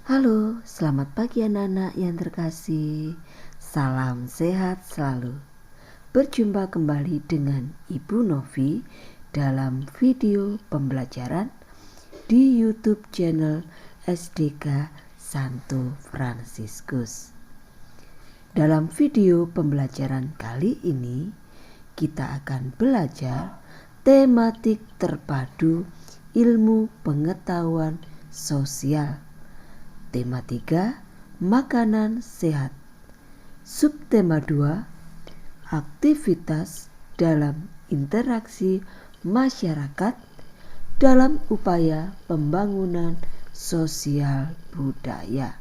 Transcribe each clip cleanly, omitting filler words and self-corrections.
Halo, selamat pagi anak-anak yang terkasih. Salam sehat selalu. Berjumpa kembali dengan Ibu Novi dalam video pembelajaran di YouTube channel SDK Santo Fransiskus. Dalam video pembelajaran kali ini, kita akan belajar tematik terpadu ilmu pengetahuan sosial. Tema 3, makanan sehat. Subtema 2, aktivitas dalam interaksi masyarakat dalam upaya pembangunan sosial budaya.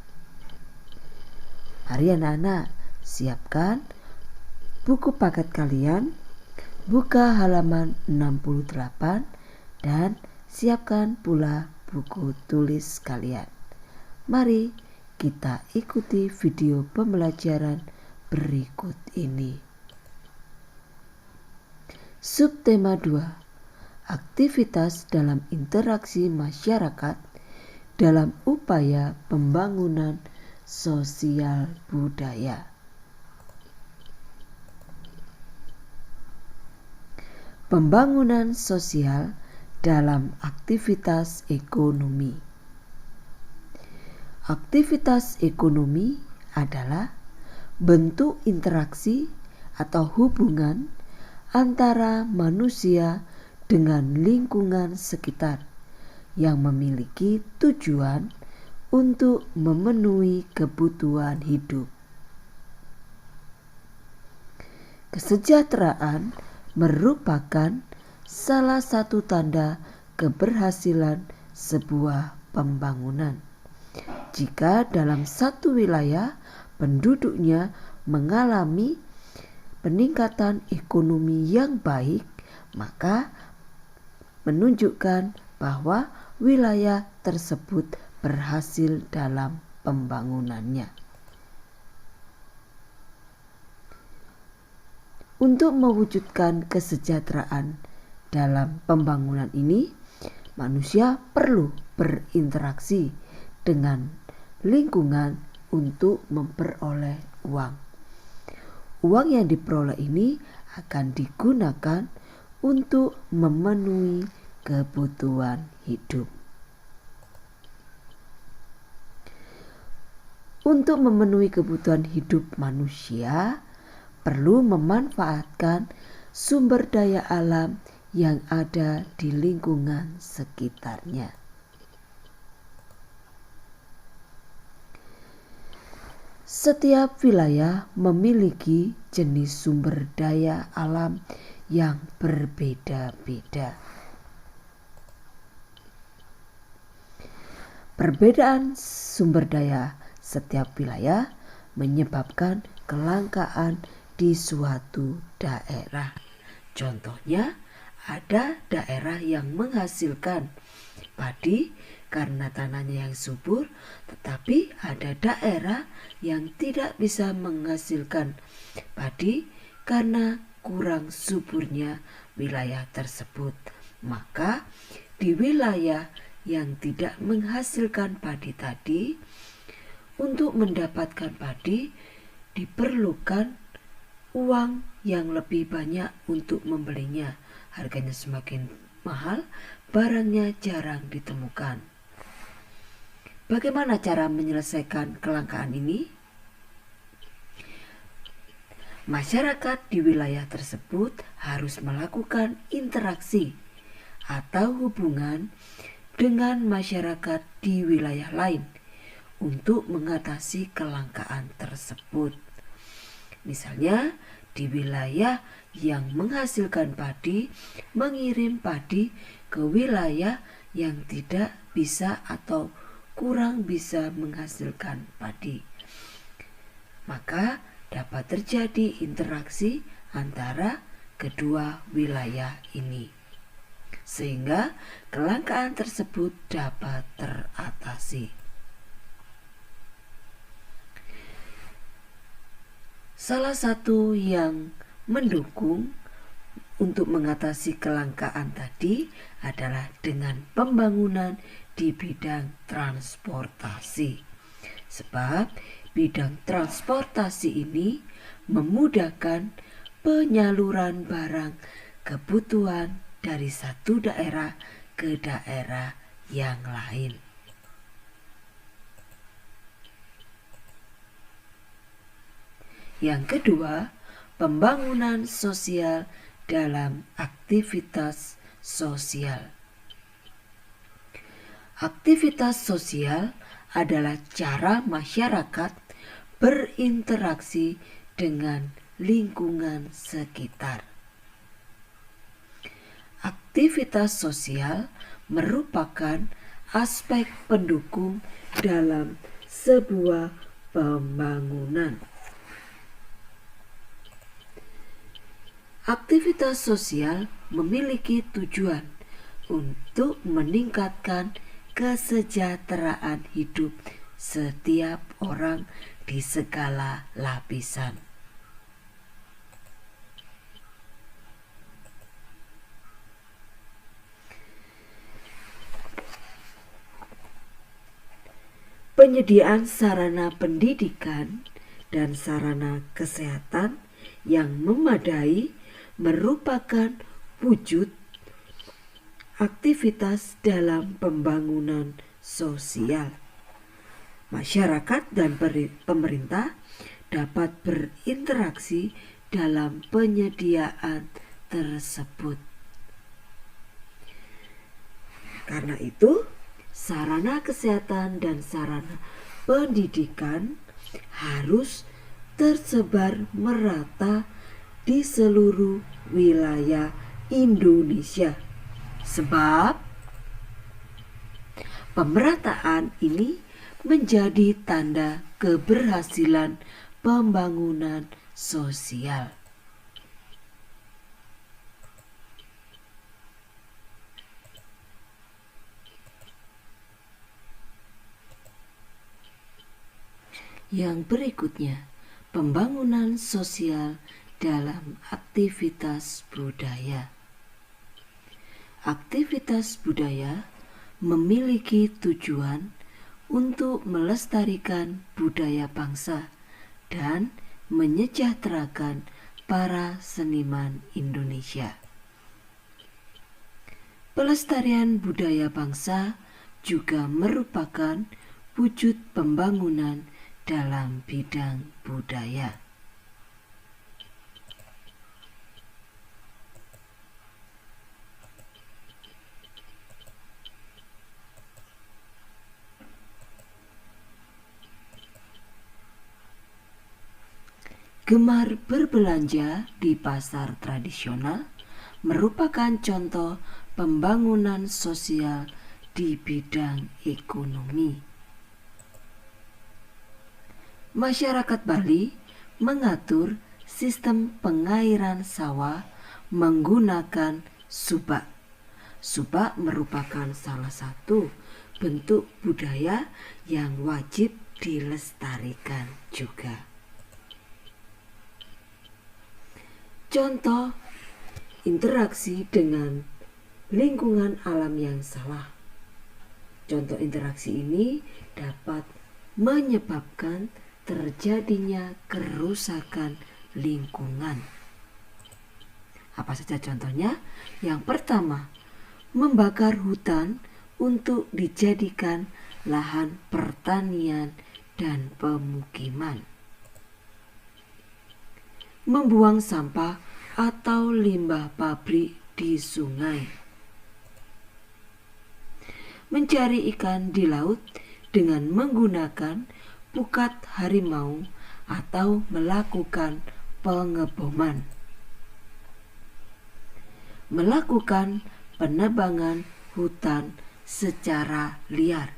Mari anak-anak, siapkan buku paket kalian, buka halaman 68 dan siapkan pula buku tulis kalian. Mari kita ikuti video pembelajaran berikut ini. Subtema 2, aktivitas dalam interaksi masyarakat dalam upaya pembangunan sosial budaya. Pembangunan sosial dalam aktivitas ekonomi. Aktivitas ekonomi adalah bentuk interaksi atau hubungan antara manusia dengan lingkungan sekitar yang memiliki tujuan untuk memenuhi kebutuhan hidup. Kesejahteraan merupakan salah satu tanda keberhasilan sebuah pembangunan. Jika dalam satu wilayah penduduknya mengalami peningkatan ekonomi yang baik, maka menunjukkan bahwa wilayah tersebut berhasil dalam pembangunannya. Untuk mewujudkan kesejahteraan dalam pembangunan ini, manusia perlu berinteraksi dengan lingkungan untuk memperoleh uang. Uang yang diperoleh ini akan digunakan untuk memenuhi kebutuhan hidup. Untuk memenuhi kebutuhan hidup manusia, perlu memanfaatkan sumber daya alam yang ada di lingkungan sekitarnya. Setiap wilayah memiliki jenis sumber daya alam yang berbeda-beda. Perbedaan sumber daya setiap wilayah menyebabkan kelangkaan di suatu daerah. Contohnya, ada daerah yang menghasilkan padi karena tanahnya yang subur, tetapi ada daerah yang tidak bisa menghasilkan padi karena kurang suburnya wilayah tersebut. Maka di wilayah yang tidak menghasilkan padi tadi, untuk mendapatkan padi diperlukan uang yang lebih banyak untuk membelinya. Harganya semakin mahal, barangnya jarang ditemukan. Bagaimana cara menyelesaikan kelangkaan ini? Masyarakat di wilayah tersebut harus melakukan interaksi atau hubungan dengan masyarakat di wilayah lain untuk mengatasi kelangkaan tersebut. Misalnya, di wilayah yang menghasilkan padi, mengirim padi ke wilayah yang tidak bisa atau kurang bisa menghasilkan padi. Maka dapat terjadi interaksi antara kedua wilayah ini, sehingga kelangkaan tersebut dapat teratasi. Salah satu yang mendukung untuk mengatasi kelangkaan tadi adalah dengan pembangunan di bidang transportasi. sebab bidang transportasi ini memudahkan penyaluran barang kebutuhan dari satu daerah ke daerah yang lain. Yang kedua, pembangunan sosial dalam aktivitas sosial. Aktivitas sosial adalah cara masyarakat berinteraksi dengan lingkungan sekitar. Aktivitas sosial merupakan aspek pendukung dalam sebuah pembangunan. Aktivitas sosial memiliki tujuan untuk meningkatkan kesejahteraan hidup setiap orang di segala lapisan. Penyediaan sarana pendidikan dan sarana kesehatan yang memadai merupakan wujud aktivitas dalam pembangunan sosial. Masyarakat dan pemerintah dapat berinteraksi dalam penyediaan tersebut. Karena itu, sarana kesehatan dan sarana pendidikan harus tersebar merata di seluruh wilayah Indonesia. Sebab pemerataan ini menjadi tanda keberhasilan pembangunan sosial. Yang berikutnya, pembangunan sosial dalam aktivitas budaya. Aktivitas budaya memiliki tujuan untuk melestarikan budaya bangsa dan menyejahterakan para seniman Indonesia. Pelestarian budaya bangsa juga merupakan wujud pembangunan dalam bidang budaya. Gemar berbelanja di pasar tradisional merupakan contoh pembangunan sosial di bidang ekonomi. Masyarakat Bali mengatur sistem pengairan sawah menggunakan subak. Subak merupakan salah satu bentuk budaya yang wajib dilestarikan juga. Contoh interaksi dengan lingkungan alam yang salah. Contoh interaksi ini dapat menyebabkan terjadinya kerusakan lingkungan. Apa saja contohnya? Yang pertama, membakar hutan untuk dijadikan lahan pertanian dan pemukiman. Membuang sampah atau limbah pabrik di sungai. Mencari ikan di laut dengan menggunakan pukat harimau atau melakukan pengeboman. Melakukan penebangan hutan secara liar,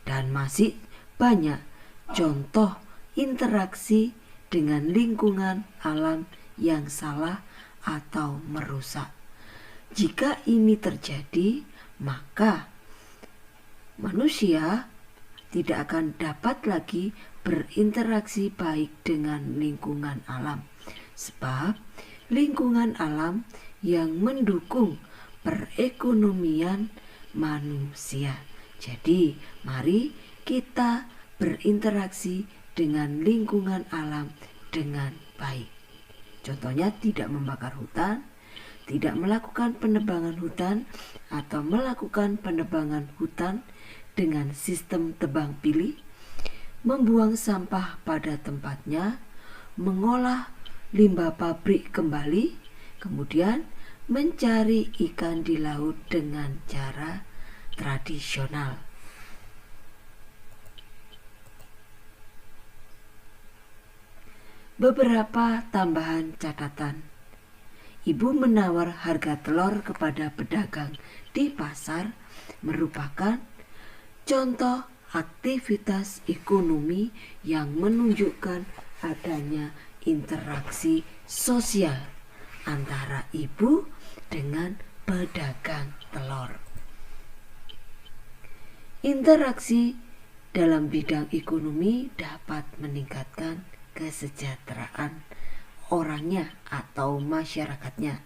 dan masih banyak contoh interaksi dengan lingkungan alam yang salah atau merusak. Jika ini terjadi, maka manusia tidak akan dapat lagi berinteraksi baik dengan lingkungan alam, sebab lingkungan alam yang mendukung perekonomian manusia. Jadi, mari kita berinteraksi dengan lingkungan alam dengan baik. Contohnya tidak membakar hutan, tidak melakukan penebangan hutan atau melakukan penebangan hutan dengan sistem tebang pilih, membuang sampah pada tempatnya, mengolah limbah pabrik kembali, kemudian mencari ikan di laut dengan cara tradisional. Beberapa tambahan catatan. Ibu menawar harga telur kepada pedagang di pasar merupakan contoh aktivitas ekonomi yang menunjukkan adanya interaksi sosial antara ibu dengan pedagang telur. Interaksi dalam bidang ekonomi dapat meningkatkan kesejahteraan orangnya atau masyarakatnya.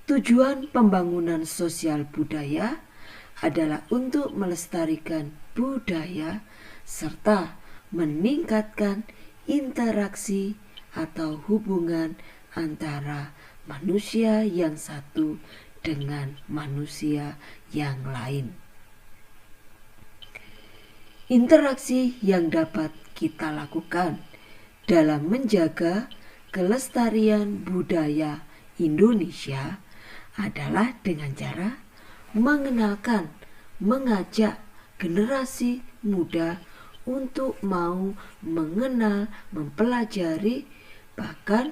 Tujuan pembangunan sosial budaya adalah untuk melestarikan budaya serta meningkatkan interaksi atau hubungan antara manusia yang satu dengan manusia yang lain. Interaksi yang dapat kita lakukan dalam menjaga kelestarian budaya Indonesia adalah dengan cara mengenalkan, mengajak generasi muda untuk mau mengenal, mempelajari, bahkan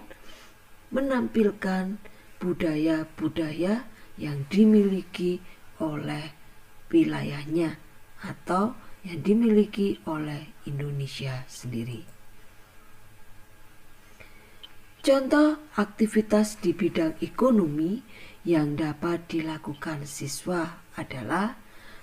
menampilkan budaya-budaya yang dimiliki oleh wilayahnya atau yang dimiliki oleh Indonesia sendiri. Contoh aktivitas di bidang ekonomi yang dapat dilakukan siswa adalah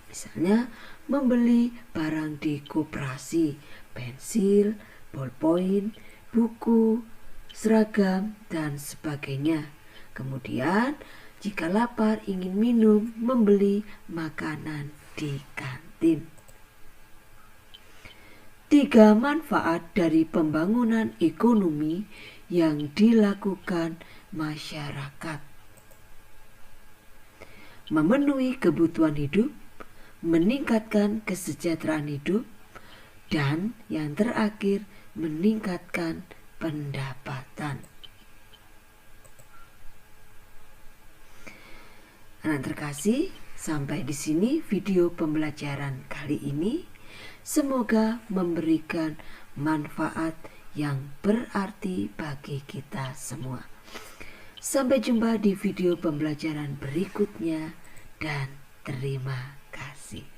misalnya membeli barang di koperasi, pensil, ballpoint, buku, seragam, dan sebagainya. Kemudian jika lapar ingin minum, membeli makanan di kantin. 3 manfaat dari pembangunan ekonomi yang dilakukan masyarakat: memenuhi kebutuhan hidup, meningkatkan kesejahteraan hidup, dan yang terakhir meningkatkan pendapatan. Anak terkasih, sampai di sini video pembelajaran kali ini. Semoga memberikan manfaat yang berarti bagi kita semua. Sampai jumpa di video pembelajaran berikutnya dan terima kasih.